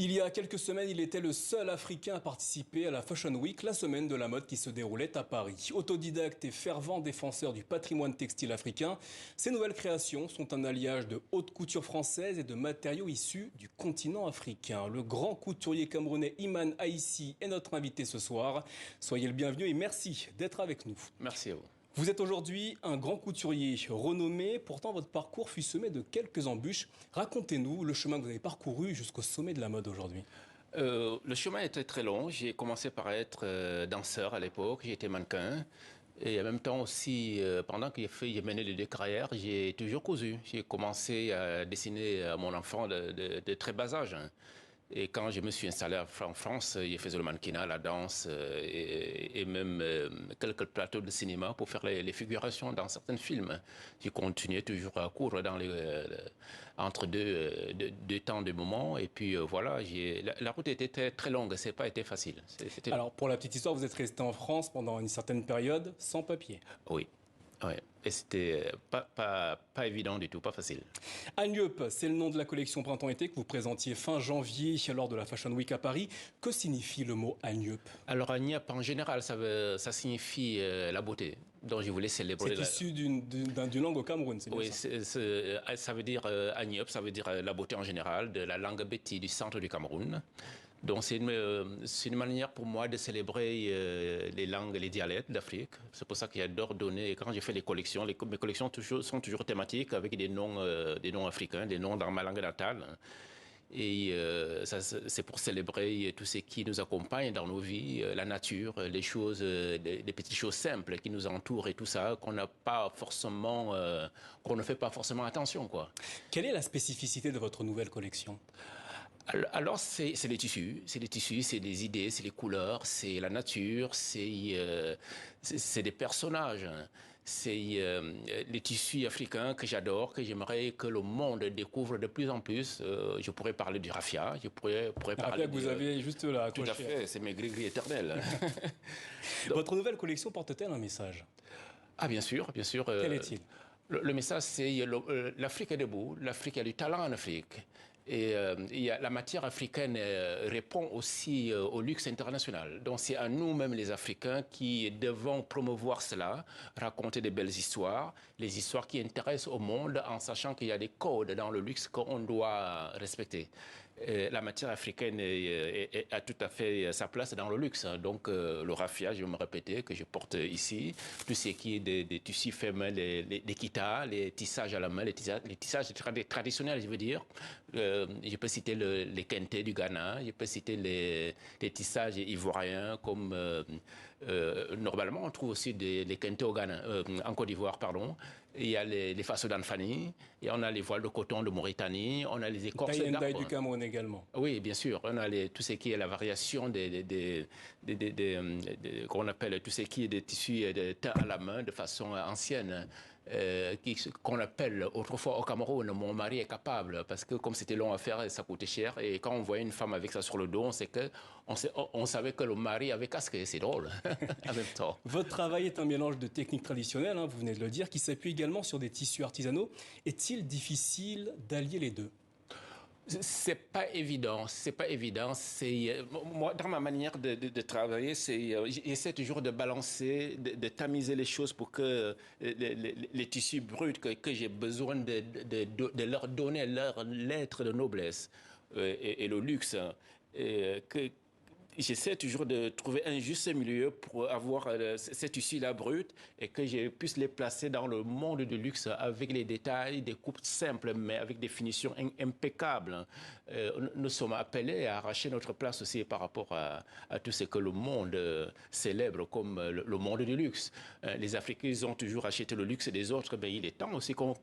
Il y a quelques semaines, il était le seul Africain à participer à la Fashion Week, la semaine de la mode qui se déroulait à Paris. Autodidacte et fervent défenseur du patrimoine textile africain, ses nouvelles créations sont un alliage de haute couture française et de matériaux issus du continent africain. Le grand couturier camerounais Iman Aïssi est notre invité ce soir. Soyez le bienvenu et merci d'être avec nous. Merci à vous. Vous êtes aujourd'hui un grand couturier renommé, pourtant votre parcours fut semé de quelques embûches. Racontez-nous le chemin que vous avez parcouru jusqu'au sommet de la mode aujourd'hui. Le chemin était très long. J'ai commencé par être danseur à l'époque, j'ai été mannequin. Et en même temps aussi, pendant que j'ai mené les deux carrières, j'ai toujours cousu. J'ai commencé à dessiner à mon enfant de très bas âge. Et quand je me suis installé en France, j'ai fait le mannequinat, la danse et même quelques plateaux de cinéma pour faire les figurations dans certains films. J'ai continué toujours à cours dans entre deux temps de moments. Et puis voilà, la route était très, très longue, c'est pas été facile. Alors pour la petite histoire, vous êtes resté en France pendant une certaine période sans papier. Oui. Ouais. Et c'était pas évident du tout, pas facile. Agnup, c'est le nom de la collection printemps-été que vous présentiez fin janvier lors de la Fashion Week à Paris. Que signifie le mot Agnup? Alors Agnup, en général, ça signifie la beauté. Donc je voulais célébrer. C'est issu d'une langue au Cameroun, c'est bien oui, ça? Ça veut dire Agnup, ça veut dire la beauté en général, de la langue béti du centre du Cameroun. Donc c'est une manière pour moi de célébrer les langues et les dialectes d'Afrique. C'est pour ça que j'adore donner, quand je fais les collections, mes collections sont toujours thématiques avec des noms africains, des noms dans ma langue natale. Et c'est pour célébrer tout ce qui nous accompagne dans nos vies, la nature, les choses, les petites choses simples qui nous entourent et tout ça, qu'on ne fait pas forcément attention, quoi. Quelle est la spécificité de votre nouvelle collection? Alors c'est les tissus, c'est les idées, c'est les couleurs, c'est la nature, c'est des personnages. C'est les tissus africains que j'adore, que j'aimerais que le monde découvre de plus en plus. Je pourrais parler du raffia, je pourrais parler que vous avez juste là. Tout à fait, c'est mes gris-gris éternels. Votre nouvelle collection porte-t-elle un message? Ah bien sûr, bien sûr. Quel est-il? Le message, c'est l'Afrique est debout, l'Afrique a du talent en Afrique. Et la matière africaine répond aussi au luxe international. Donc c'est à nous-mêmes les Africains qui devons promouvoir cela, raconter des belles histoires, les histoires qui intéressent au monde en sachant qu'il y a des codes dans le luxe qu'on doit respecter. La matière africaine a tout à fait sa place dans le luxe. Donc le raffia, je vais me répéter, que je porte ici, tout ce qui est des tissus faits main, les kitas, les tissages à la main, les tissages traditionnels, je veux dire. Je peux citer les kentés du Ghana, je peux citer les tissages ivoiriens comme normalement on trouve aussi les kentés au Ghana, en Côte d'Ivoire, pardon. Il y a les faso d'Anfani, et on a les voiles de coton de Mauritanie, on a les écorces d'arbre du Cameroun également. Oui, bien sûr. On a tout ce qui est la variation qu'on appelle tout ce qui est des tissus de teint à la main de façon ancienne. Qu'on appelle autrefois au Cameroun, mon mari est capable, parce que comme c'était long à faire, ça coûtait cher, et quand on voyait une femme avec ça sur le dos, on savait que le mari avait casqué, c'est drôle, en même temps. Votre travail est un mélange de techniques traditionnelles, vous venez de le dire, qui s'appuie également sur des tissus artisanaux. Est-il difficile d'allier les deux? C'est pas évident. Moi, dans ma manière de travailler, j'essaie toujours de balancer, de tamiser les choses pour que les tissus bruts que j'ai besoin de leur donner leur lettre de noblesse et le luxe, j'essaie toujours de trouver un juste milieu pour avoir ces tissus-là bruts et que je puisse les placer dans le monde du luxe avec les détails, des coupes simples, mais avec des finitions impeccables. Nous sommes appelés à arracher notre place aussi par rapport à tout ce que le monde célèbre comme le monde du luxe. Les Africains, ils ont toujours acheté le luxe des autres, mais il est temps aussi qu'on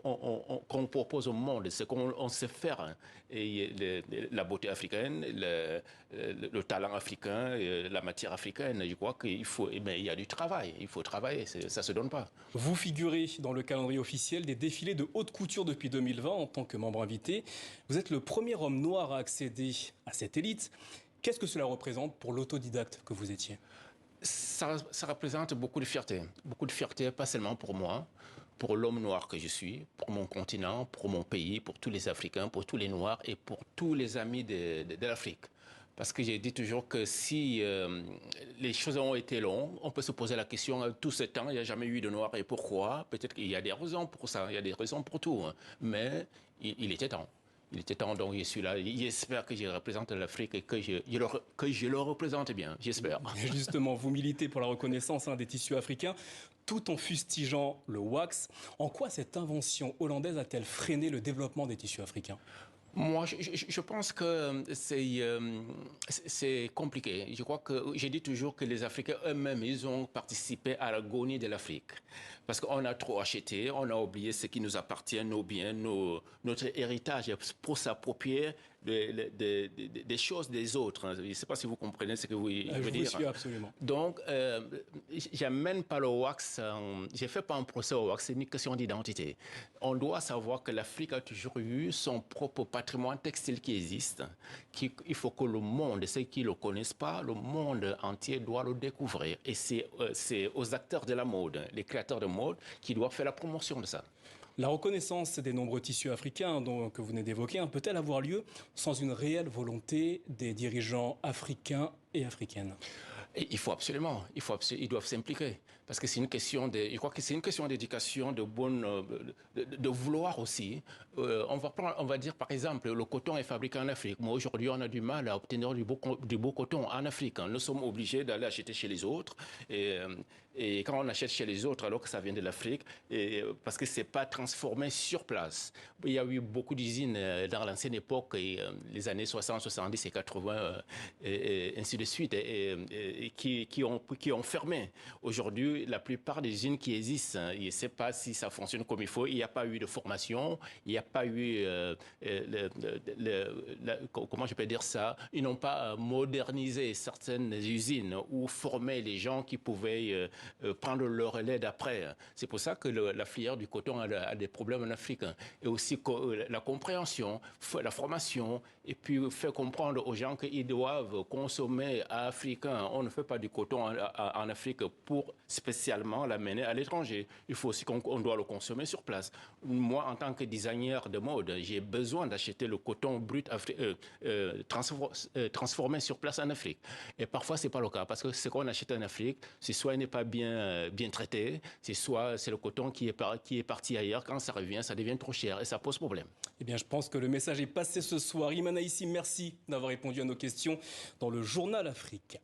propose au monde ce qu'on sait faire. Et la beauté africaine, le talent africain, la matière africaine, je crois qu'il faut, il y a du travail, il faut travailler, ça se donne pas. Vous figurez dans le calendrier officiel des défilés de haute couture depuis 2020 en tant que membre invité. Vous êtes le premier homme noir à accéder à cette élite. Qu'est-ce que cela représente pour l'autodidacte que vous étiez? Ça représente beaucoup de fierté, pas seulement pour moi, pour l'homme noir que je suis, pour mon continent, pour mon pays, pour tous les Africains, pour tous les Noirs et pour tous les amis de l'Afrique. Parce que j'ai dit toujours que si les choses ont été longues, on peut se poser la question, tout ce temps, il n'y a jamais eu de Noirs et pourquoi? Peut-être qu'il y a des raisons pour ça, il y a des raisons pour tout. Hein. Mais il était temps. Il était temps, donc je suis là. J'espère que je représente l'Afrique et que je le représente bien, j'espère. Justement, vous militez pour la reconnaissance des tissus africains, tout en fustigeant le wax. En quoi cette invention hollandaise a-t-elle freiné le développement des tissus africains? Moi, je pense que c'est compliqué. Je crois que j'ai dit toujours que les Africains eux-mêmes, ils ont participé à l'agonie de l'Afrique. Parce qu'on a trop acheté, on a oublié ce qui nous appartient, nos biens, notre héritage pour s'approprier des choses des autres. Je ne sais pas si vous comprenez ce que je veux dire. Je vous suis absolument. Donc, j'amène pas le wax, je ne fais pas un procès au wax, c'est une question d'identité. On doit savoir que l'Afrique a toujours eu son propre patrimoine textile qui existe. Il faut que le monde, ceux qui ne le connaissent pas, le monde entier doit le découvrir. Et c'est aux acteurs de la mode, les créateurs de mode, qui doivent faire la promotion de ça. La reconnaissance des nombreux tissus africains que vous venez d'évoquer peut-elle avoir lieu sans une réelle volonté des dirigeants africains et africaines? Il faut absolument, ils doivent s'impliquer. Parce que c'est une question je crois que c'est une question d'éducation, de vouloir aussi. On va dire par exemple, le coton est fabriqué en Afrique. Moi aujourd'hui, on a du mal à obtenir du beau coton en Afrique. Nous sommes obligés d'aller acheter chez les autres. Et quand on achète chez les autres, alors que ça vient de l'Afrique, parce que c'est pas transformé sur place. Il y a eu beaucoup d'usines dans l'ancienne époque, les années 60, 70 et 80, et ainsi de suite, qui ont fermé. Aujourd'hui, la plupart des usines qui existent, je ne sais pas si ça fonctionne comme il faut. Il n'y a pas eu de formation, il n'y a pas eu, comment je peux dire ça, ils n'ont pas modernisé certaines usines ou formé les gens qui pouvaient prendre le relais d'après. C'est pour ça que la filière du coton a des problèmes en Afrique. Et aussi la compréhension, la formation, et puis faire comprendre aux gens qu'ils doivent consommer africain. On ne fait pas du coton en Afrique pour spécialement l'amener à l'étranger. Il faut aussi qu'on doit le consommer sur place. Moi, en tant que designer de mode, j'ai besoin d'acheter le coton brut transformé sur place en Afrique. Et parfois, ce n'est pas le cas, parce que ce qu'on achète en Afrique, c'est soit il n'est pas bien traité, soit c'est le coton qui est parti ailleurs. Quand ça revient, ça devient trop cher et ça pose problème. Eh bien, je pense que le message est passé ce soir. Imane Aissi, merci d'avoir répondu à nos questions dans le Journal Afrique.